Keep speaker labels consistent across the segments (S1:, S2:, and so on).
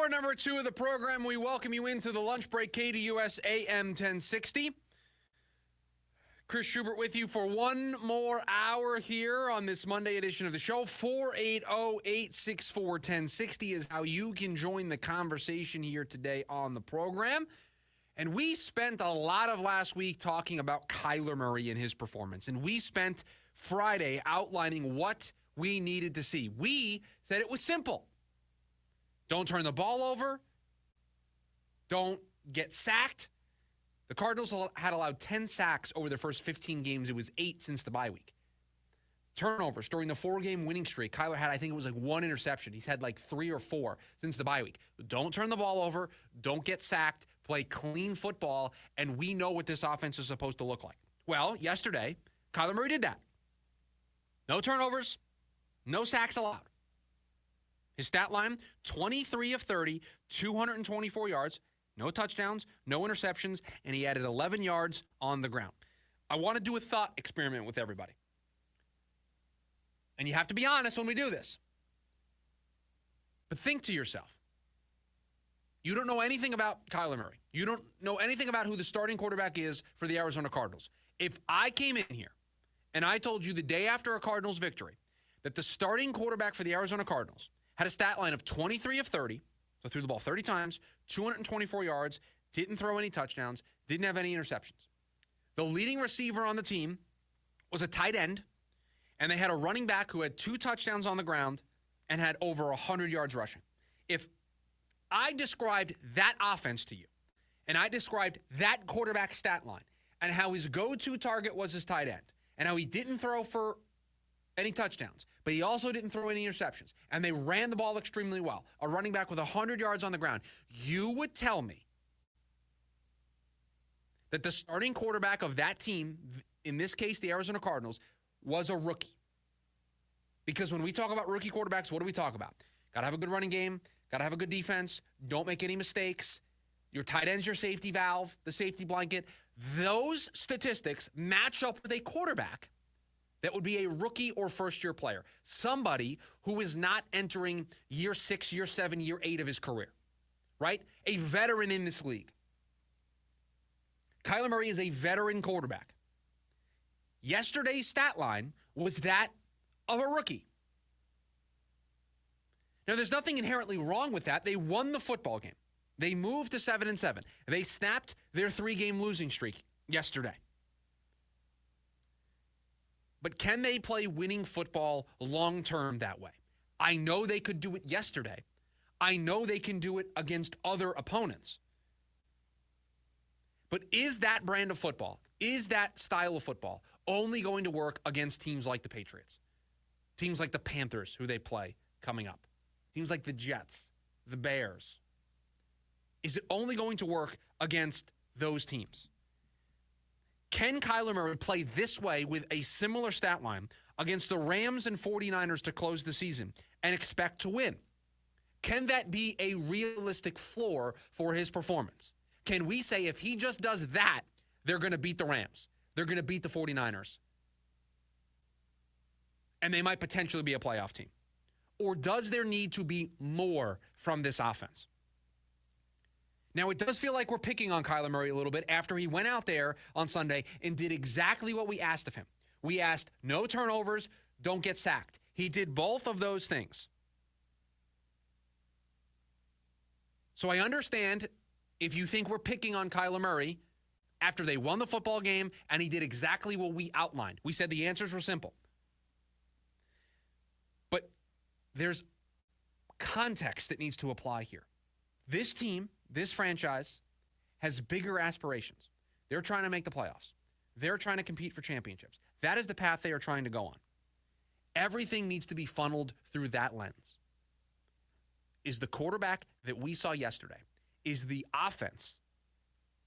S1: Hour number 2 of the program, we welcome you into the lunch break, KDUS AM 1060. Chris Schubert with you for one more hour here on this Monday edition of the show. 480-864-1060 is how you can join the conversation here today on the program. And we spent a lot of last week talking about Kyler Murray and his performance. And we spent Friday outlining what we needed to see. We said it was simple. Don't turn the ball over. Don't get sacked. The Cardinals had allowed 10 sacks over their first 15 games. It was 8 since the bye week. Turnovers during the 4-game winning streak. Kyler had, I think it was like 1 interception. He's had like 3 or 4 since the bye week. Don't turn the ball over. Don't get sacked. Play clean football, and we know what this offense is supposed to look like. Well, yesterday, Kyler Murray did that. No turnovers. No sacks allowed. His stat line, 23 of 30, 224 yards, no touchdowns, no interceptions, and he added 11 yards on the ground. I want to do a thought experiment with everybody. And you have to be honest when we do this. But think to yourself. You don't know anything about Kyler Murray. You don't know anything about who the starting quarterback is for the Arizona Cardinals. If I came in here and I told you the day after a Cardinals victory that the starting quarterback for the Arizona Cardinals had a stat line of 23 of 30, so threw the ball 30 times, 224 yards, didn't throw any touchdowns, didn't have any interceptions. The leading receiver on the team was a tight end, and they had a running back who had 2 touchdowns on the ground and had over 100 yards rushing. If I described that offense to you, and I described that quarterback stat line, and how his go-to target was his tight end, and how he didn't throw for any touchdowns, but he also didn't throw any interceptions. And they ran the ball extremely well. A running back with 100 yards on the ground. You would tell me that the starting quarterback of that team, in this case the Arizona Cardinals, was a rookie. Because when we talk about rookie quarterbacks, what do we talk about? Got to have a good running game. Got to have a good defense. Don't make any mistakes. Your tight end's your safety valve, the safety blanket. Those statistics match up with a quarterback that would be a rookie or first-year player. Somebody who is not entering year 6, year 7, year 8 of his career, right? A veteran in this league. Kyler Murray is a veteran quarterback. Yesterday's stat line was that of a rookie. Now, there's nothing inherently wrong with that. They won the football game. They moved to 7-7. They snapped their 3-game losing streak yesterday. But can they play winning football long-term that way? I know they could do it yesterday. I know they can do it against other opponents. But is that brand of football, is that style of football only going to work against teams like the Patriots? Teams like the Panthers, who they play coming up? Teams like the Jets, the Bears? Is it only going to work against those teams? Can Kyler Murray play this way with a similar stat line against the Rams and 49ers to close the season and expect to win? Can that be a realistic floor for his performance? Can we say if he just does that, they're going to beat the Rams, they're going to beat the 49ers, and they might potentially be a playoff team? Or does there need to be more from this offense? Now, it does feel like we're picking on Kyler Murray a little bit after he went out there on Sunday and did exactly what we asked of him. We asked no turnovers, don't get sacked. He did both of those things. So I understand if you think we're picking on Kyler Murray after they won the football game and he did exactly what we outlined. We said the answers were simple. But there's context that needs to apply here. This team, this franchise, has bigger aspirations. They're trying to make the playoffs. They're trying to compete for championships. That is the path they are trying to go on. Everything needs to be funneled through that lens. Is the quarterback that we saw yesterday, is the offense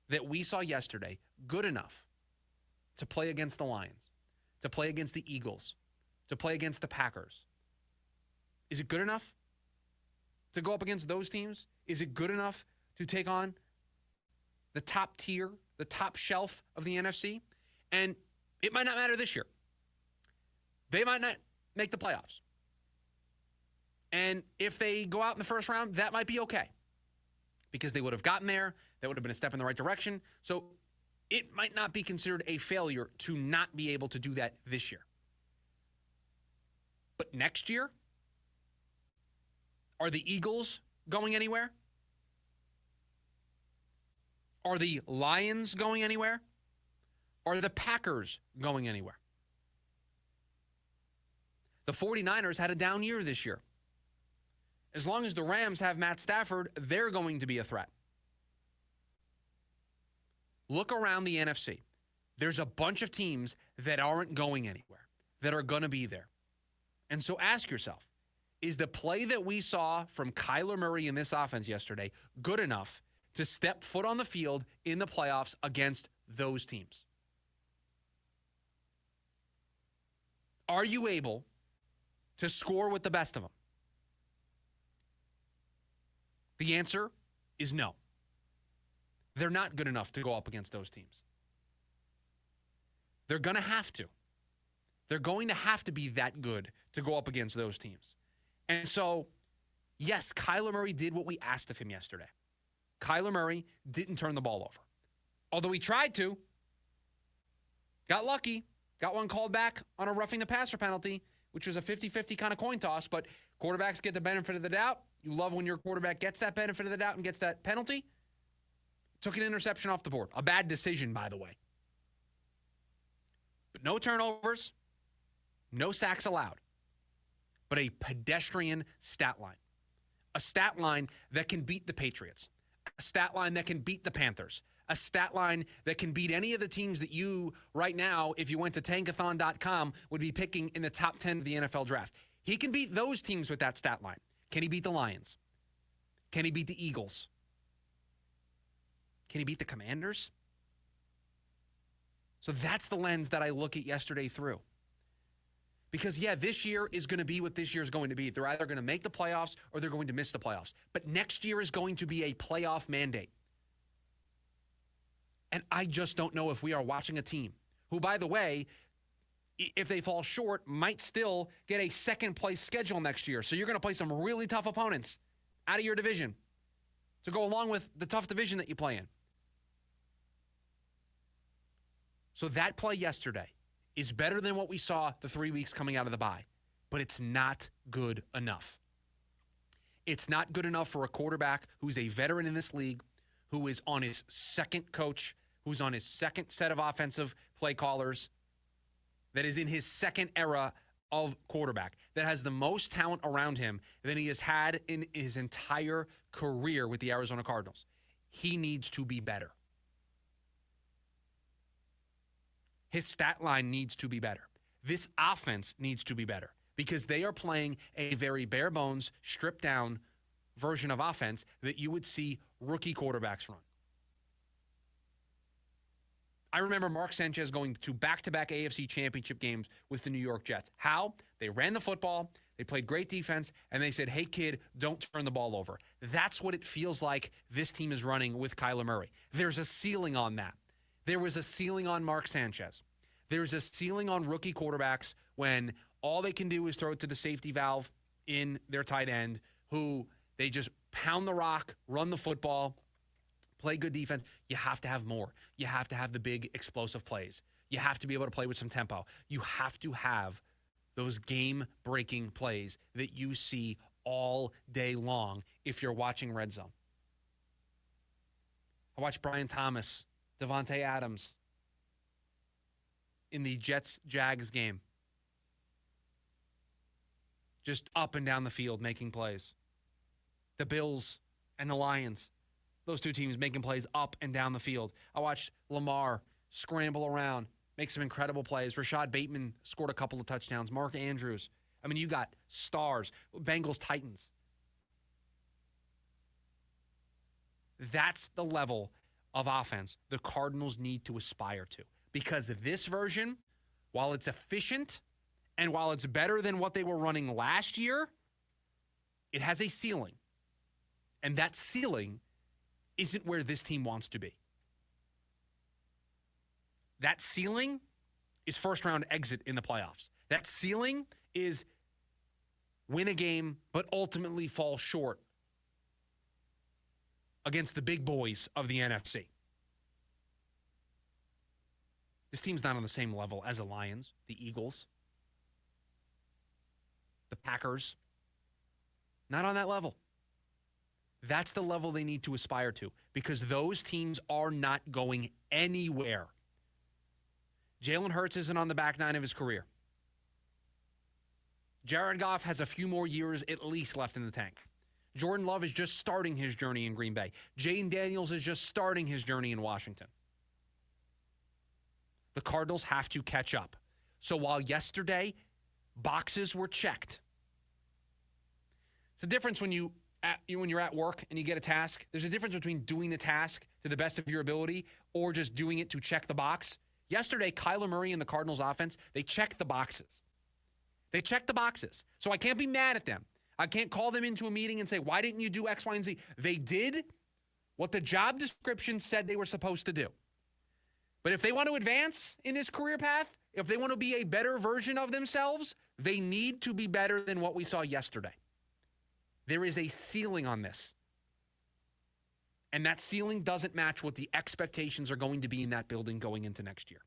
S1: that we saw yesterday good enough to play against the Lions, to play against the Eagles, to play against the Packers? Is it good enough to go up against those teams? Is it good enough to take on the top tier, the top shelf of the NFC? And it might not matter this year. They might not make the playoffs. And if they go out in the first round, that might be okay. because they would have gotten there. That would have been a step in the right direction. So it might not be considered a failure to not be able to do that this year. But next year, are the Eagles going anywhere? Are the Lions going anywhere? Are the Packers going anywhere? The 49ers had a down year this year. As long as the Rams have Matt Stafford, they're going to be a threat. Look around the NFC. There's a bunch of teams that aren't going anywhere, that are going to be there. And so ask yourself, is the play that we saw from Kyler Murray in this offense yesterday good enough to step foot on the field in the playoffs against those teams? Are you able to score with the best of them? The answer is no. They're not good enough to go up against those teams. They're going to have to. They're going to have to be that good to go up against those teams. And so, yes, Kyler Murray did what we asked of him yesterday. Kyler Murray didn't turn the ball over. Although he tried to. Got lucky. Got one called back on a roughing the passer penalty, which was a 50-50 kind of coin toss. But quarterbacks get the benefit of the doubt. You love when your quarterback gets that benefit of the doubt and gets that penalty. Took an interception off the board. A bad decision, by the way. But no turnovers. No sacks allowed. But a pedestrian stat line. A stat line that can beat the Patriots. A stat line that can beat the Panthers. A stat line that can beat any of the teams that you, right now, if you went to tankathon.com, would be picking in the top 10 of the NFL draft. He can beat those teams with that stat line. Can he beat the Lions? Can he beat the Eagles? Can he beat the Commanders? So that's the lens that I look at yesterday through. Because, yeah, this year is going to be what this year is going to be. They're either going to make the playoffs or they're going to miss the playoffs. But next year is going to be a playoff mandate. And I just don't know if we are watching a team who, by the way, if they fall short, might still get a second-place schedule next year. So you're going to play some really tough opponents out of your division to go along with the tough division that you play in. So that play yesterday is better than what we saw the 3 weeks coming out of the bye, but it's not good enough. It's not good enough for a quarterback who's a veteran in this league, who is on his second coach, who's on his second set of offensive play callers, that is in his second era of quarterback, that has the most talent around him than he has had in his entire career with the Arizona Cardinals. He needs to be better. His stat line needs to be better. This offense needs to be better because they are playing a very bare bones, stripped down version of offense that you would see rookie quarterbacks run. I remember Mark Sanchez going to back-to-back AFC championship games with the New York Jets. How? They ran the football, they played great defense, and they said, hey, kid, don't turn the ball over. That's what it feels like this team is running with Kyler Murray. There's a ceiling on that. There was a ceiling on Mark Sanchez. There's a ceiling on rookie quarterbacks when all they can do is throw it to the safety valve in their tight end, who they just pound the rock, run the football, play good defense. You have to have more. You have to have the big explosive plays. You have to be able to play with some tempo. You have to have those game-breaking plays that you see all day long if you're watching Red Zone. I watched Brian Thomas, Devontae Adams in the Jets-Jags game. Just up and down the field making plays. The Bills and the Lions, those two teams making plays up and down the field. I watched Lamar scramble around, make some incredible plays. Rashad Bateman scored a couple of touchdowns. Mark Andrews. I mean, you got stars. Bengals, Titans. That's the level of offense the Cardinals need to aspire to. Because this version, while it's efficient and while it's better than what they were running last year, it has a ceiling. And that ceiling isn't where this team wants to be. That ceiling is first-round exit in the playoffs. That ceiling is win a game, but ultimately fall short against the big boys of the NFC. This team's not on the same level as the Lions, the Eagles, the Packers. Not on that level. That's the level they need to aspire to because those teams are not going anywhere. Jalen Hurts isn't on the back nine of his career. Jared Goff has a few more years at least left in the tank. Jordan Love is just starting his journey in Green Bay. Jaden Daniels is just starting his journey in Washington. The Cardinals have to catch up. So while yesterday boxes were checked, it's a difference when you're at work and you get a task. There's a difference between doing the task to the best of your ability or just doing it to check the box. Yesterday, Kyler Murray and the Cardinals offense, they checked the boxes. They checked the boxes. So I can't be mad at them. I can't call them into a meeting and say, why didn't you do X, Y, and Z? They did what the job description said they were supposed to do. But if they want to advance in this career path, if they want to be a better version of themselves, they need to be better than what we saw yesterday. There is a ceiling on this. And that ceiling doesn't match what the expectations are going to be in that building going into next year.